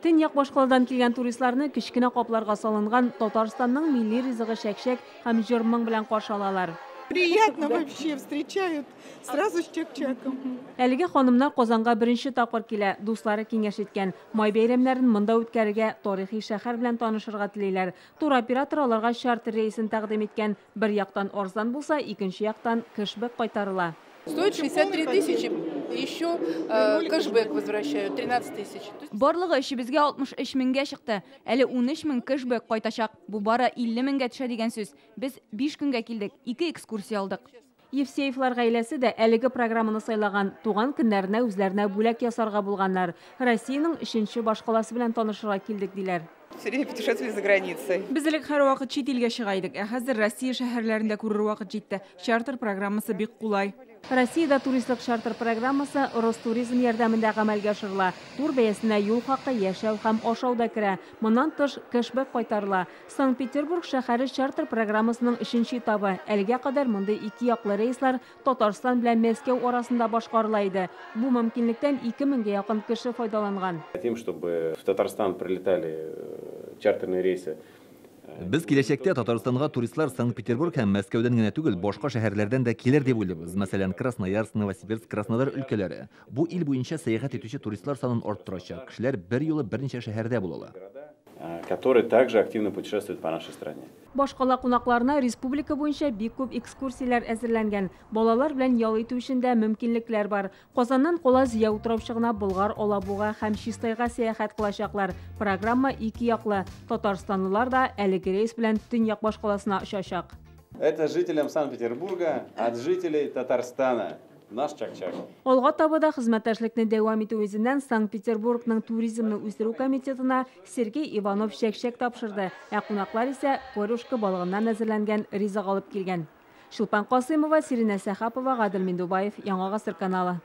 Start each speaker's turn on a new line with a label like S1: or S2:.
S1: Төньяк башкаладан килгән туристларны кечкенә капларга салынган Татарстанның милли ризыгы чәкчәк һәм җыр-моң белән каршы алалар.
S2: Приятно вообще, встречают сразу с чак-чаком.
S1: Әлеге ханымнар Казанга беренче тапкыр килә, дуслары киңәш иткән. Май бәйрәмнәрен монда үткәрергә, тарихи шәһәр белән танышырга телиләр. Туроператор аларга чартер рейсын тәкъдим иткән. Бер яктан арзан булса, икенче яктан кэшбэк кайтарыла.
S3: Стоит 63 тысячи, еще кэшбэк возвращают, 13 тысяч.
S4: Барлыгы эшебезгә 63 меңгә чыкты. Әле 13 мең кэшбэк кайтачак. Бу бары 50 меңгә төшә дигән сүз. Без 5 көнгә килдек, 2 экскурсия алдык.
S1: Евсеевлар гаиләсе дә әлеге программаны сайлаган. Туган көннәренә үзләренә бүләк ясарга булганнар. Россиянең 3нче башкаласы белән танышырга килдек диләр.
S5: Все время путешествовали за границей.
S6: Без элек һәр вакыт чит илгә чыга идек, ә хәзер Россия шәһәрләрендә күрер вакыт җитте. Чартер программасы бик кулай.
S1: Россиядә туристлык чартер программасы Ростуризм ярдәмендә гамәлгә ашырыла. Тур бәясенә юл хакы, яшәү һәм ашау да керә. Моннан тыш кэшбэк кайтарыла. Санкт-Петербург шәһәре чартер программасының 3нче этабы. Әлегә кадәр монда 2 яклы рейслар Татарстан белән Мәскәү арасында башкарыла иде. Бу мөмкинлектән 2000гә якын кеше файдаланган.
S7: Хотим, чтобы в Татарстан прилетали чартерные рейсы.
S8: Без киләчәктә Татарстанга туристлар Санкт-Петербург һәм Мәскәүдән генә түгел, башка шәһәрләрдән дә килер дип уйлыйбыз. Мәсәлән, Красноярск, Новосибирск, Краснодар өлкәләре. Бу ил буенча сәяхәт итүче туристлар санын арттырачак. Кешеләр бер юлы берничә шәһәрдә булалар.
S7: Которые также активно путешествуют по нашей стране.
S1: Башкала кунакларына республика буенча бик күп экскурсияләр әзерләнгән. Балалар белән ял итү өчен дә мөмкинлекләр бар. Казаннан Кола Зия утравчыгына Болгар, Алабуга һәм Чистайга сәяхәт кылачаклар. Программа 2 яклы. Татарстанлылар да әлеге рейс белән Төньяк башкаласына очачак.
S7: Это жителям Санкт-Петербурга от жителей Татарстана. Наш чак-чак.
S1: Алга таба да хезмәттәшлекне дәвам итү үзеннән Санкт-Петербургның туризмны үстерү комитетына Сергей Иванов чәкчәк тапшырды. Ә кунаклар исә корюшка балыгыннан әзерләнгән ризык алып килгән. Шулпан Касыймова, Сирина Сәхапова, Гадел Миндубаев, Яңа Гасыр каналы.